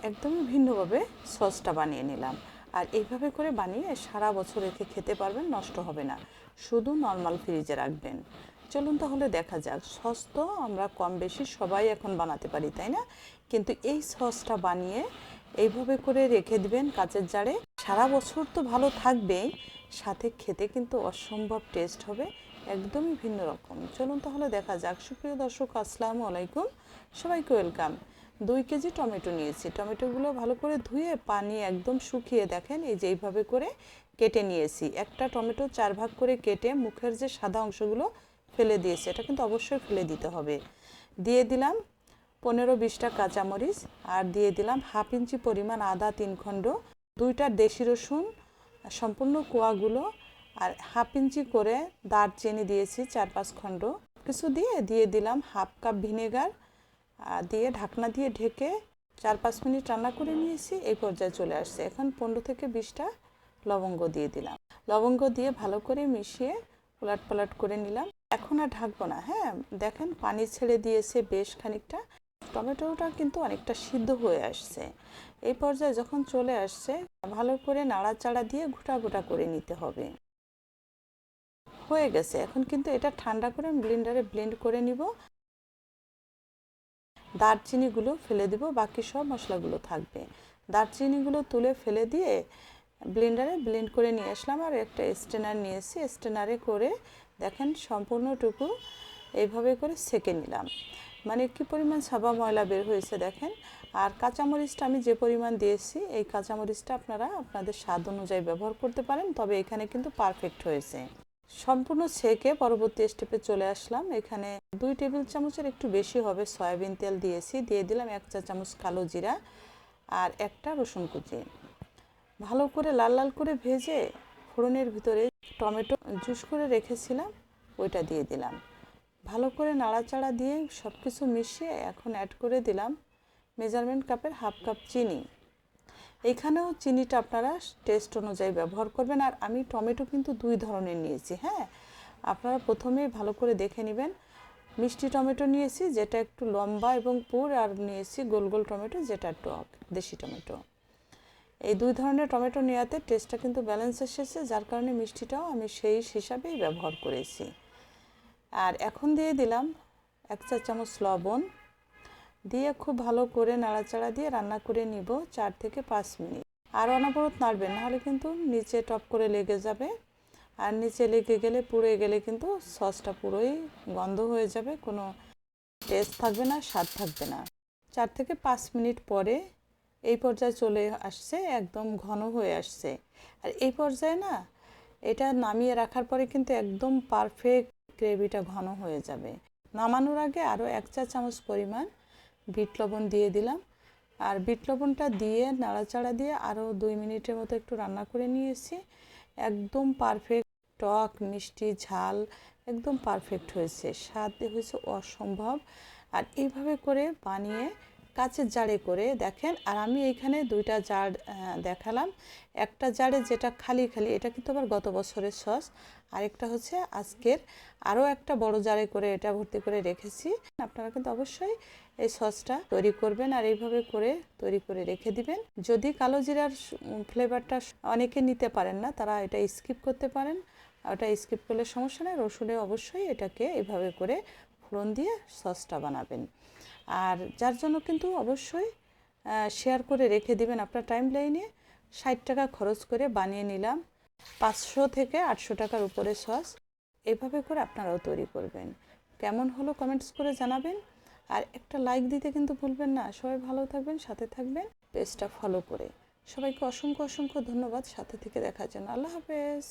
একদমই ভিন্নভাবে সসটা বানিয়ে নিলাম। আর এইভাবে করে বানিয়ে সারা বছর রেখে খেতে পারবেন, নষ্ট হবে না। শুধু নর্মাল ফ্রিজে রাখবেন। চলুন তাহলে দেখা যাক। সস তো আমরা কম বেশি সবাই এখন বানাতে পারি, তাই না? কিন্তু এই সসটা বানিয়ে এইভাবে করে রেখে দিবেন কাচের জারে। সারা বছর তো ভালো থাকবেই, সাথে খেতে কিন্তু অসম্ভব টেস্ট হবে, একদমই ভিন্ন রকম। চলুন তাহলে দেখা যাক। সুপ্রিয় দর্শক, আসসালামু আলাইকুম, সবাইকে ওয়েলকাম। 2 কেজি টমেটো নিয়েছি। টমেটোগুলো ভালো করে ধুয়ে পানি একদম শুকিয়ে দেখেন এই যে এইভাবে করে কেটে নিয়েছি। একটা টমেটো 4 ভাগ করে কেটে মুখের যে সাদা অংশগুলো ফেলে দিয়েছি, এটা কিন্তু অবশ্যই ফেলে দিতে হবে। দিয়ে দিলাম 15-20টা কাঁচামরিচ, আর দিয়ে দিলাম 1/2 ইঞ্চি পরিমাণ আদা 3 খণ্ড, 2টা দেশি রসুন সম্পূর্ণ কোয়াগুলো, আর 1/2 ইঞ্চি করে দারচিনি দিয়েছি 4-5 খণ্ড। কিছু দিয়ে দিয়ে দিলাম 1/2 কাপ ভিনেগার, দিয়ে ঢাকনা দিয়ে ঢেকে 4-5 মিনিট রান্না করে নিয়েছি। এই পর্যায়ে চলে আসছে। এখন 15 থেকে 20টা লবঙ্গ দিয়ে দিলাম। লবঙ্গ দিয়ে ভালো করে মিশিয়ে উলট পালট করে নিলাম। এখন আর ঢাকবো না। হ্যাঁ, দেখেন পানি ছেড়ে দিয়েছে বেশ খানিকটা। টমেটোটা কিন্তু অনেকটা সিদ্ধ হয়ে আসছে। এই পর্যায়ে যখন চলে আসছে, ভালো করে নাড়াচাড়া দিয়ে গোটা গোটা করে নিতে হবে। হয়ে গেছে। এখন কিন্তু এটা ঠান্ডা করে ব্লেন্ডারে ব্লেন্ড করে নিব। দারচিনিগুলো ফেলে দিব, বাকি সব মশলাগুলো থাকবে। দারচিনিগুলো তুলে ফেলে দিয়ে ব্লেন্ডারে ব্লেন্ড করে নিয়ে আসলাম। আর একটা স্ট্রেনার নিয়েছি, স্ট্রেনারে করে দেখেন সম্পূর্ণটুকু এইভাবে করে সেঁকে নিলাম। মানে কি পরিমাণ সাবা ময়লা বের হয়েছে দেখেন। আর কাঁচামরিচটা আমি যে পরিমাণ দিয়েছি, এই কাঁচামরিচটা আপনারা আপনাদের স্বাদ অনুযায়ী ব্যবহার করতে পারেন, তবে এখানে কিন্তু পারফেক্ট হয়েছে। সম্পূর্ণ ছেঁকে পরবর্তী স্টেপে চলে আসলাম। এখানে 2 টেবিল চামচের একটু বেশি হবে সয়াবিন তেল দিয়েছি। দিয়ে দিলাম 1 চা চামচ কালো জিরা আর একটা রসুন কুচি। ভালো করে লাল লাল করে ভেজে ফোড়নের ভিতরে টমেটো জুস করে রেখেছিলাম ওইটা দিয়ে দিলাম। ভালো করে নাড়াচাড়া দিয়ে সব কিছু মিশিয়ে এখন অ্যাড করে দিলাম মেজারমেন্ট কাপের 1/2 কাপ চিনি। এখানেও চিনিটা আপনারা টেস্ট অনুযায়ী ব্যবহার করবেন। আর আমি টমেটো কিন্তু 2 ধরনের নিয়েছি। হ্যাঁ, আপনারা প্রথমেই ভালো করে দেখে নেবেন। মিষ্টি টমেটো নিয়েছি যেটা একটু লম্বা এবং পুর, আর নিয়েছি গোল গোল টমেটো যেটা টক দেশি টমেটো। এই 2 ধরনের টমেটো নেওয়াতে টেস্টটা কিন্তু ব্যালেন্স এসেছে, যার কারণে মিষ্টিটাও আমি সেই হিসাবেই ব্যবহার করেছি। আর এখন দিয়ে দিলাম 1 চা চামচ লবণ, দিয়ে খুব ভালো করে নাড়াচাড়া দিয়ে রান্না করে নিব 4 থেকে 5 মিনিট। আর অনবরত নাড়বেন, নাহলে কিন্তু নিচে টপ করে লেগে যাবে। আর নিচে লেগে গেলে, পুড়ে গেলে কিন্তু সসটা পুরোই গন্ধ হয়ে যাবে, কোনো টেস্ট থাকবে না, স্বাদ থাকবে না। 4 থেকে 5 মিনিট পরে এই পর্যায়ে চলে আসছে, একদম ঘন হয়ে আসছে। আর এই পর্যায়ে না, এটা নামিয়ে রাখার পরে কিন্তু একদম পারফেক্ট গ্রেভিটা ঘন হয়ে যাবে। নামানোর আগে আরও 1 চা চামচ পরিমাণ বিট লবণ দিয়ে দিলাম। আর বিট লবণটা দিয়ে নাড়াচাড়া দিয়ে আরও 2 মিনিটের মতো একটু রান্না করে নিয়েছি। একদম পারফেক্ট টক মিষ্টি ঝাল একদম পারফেক্ট হয়েছে, স্বাদ হয়েছে অসম্ভব। আর এইভাবে করে বানিয়ে কাচের জারে করে দেখেন। আর আমি এইখানে 2টা জার দেখালাম। একটা জারে যেটা খালি খালি, এটা কিন্তু আবার গত বছরের সস। আরেকটা হচ্ছে আজকের, আরও একটা বড় জারে করে এটা ভর্তি করে রেখেছি। আপনারা কিন্তু অবশ্যই এই সসটা তৈরি করবেন আর এইভাবে করে তৈরি করে রেখে দিবেন। যদি কালো জিরার ফ্লেভারটা অনেকে নিতে পারেন না, তারা এটা স্কিপ করতে পারেন। ওটা স্কিপ করলে সমস্যা নেই। রসুনে অবশ্যই এটাকে এইভাবে করে ফোড়ন দিয়ে সসটা বানাবেন। আর যার জন্য কিন্তু অবশ্যই শেয়ার করে রেখে দিবেন আপনার টাইম লাইনে। 60 টাকা খরচ করে বানিয়ে নিলাম 500 থেকে 800 টাকার উপরে সস। এভাবে করে আপনারাও তৈরি করবেন। কেমন হলো কমেন্টস করে জানাবেন। আর একটা লাইক দিতে কিন্তু ভুলবেন না। সবাই ভালো থাকবেন, সাথে থাকবেন পেজটা ফলো করে। সবাইকে অসংখ্য অসংখ্য ধন্যবাদ সাথে থেকে দেখার জন্য। আল্লাহ হাফেজ।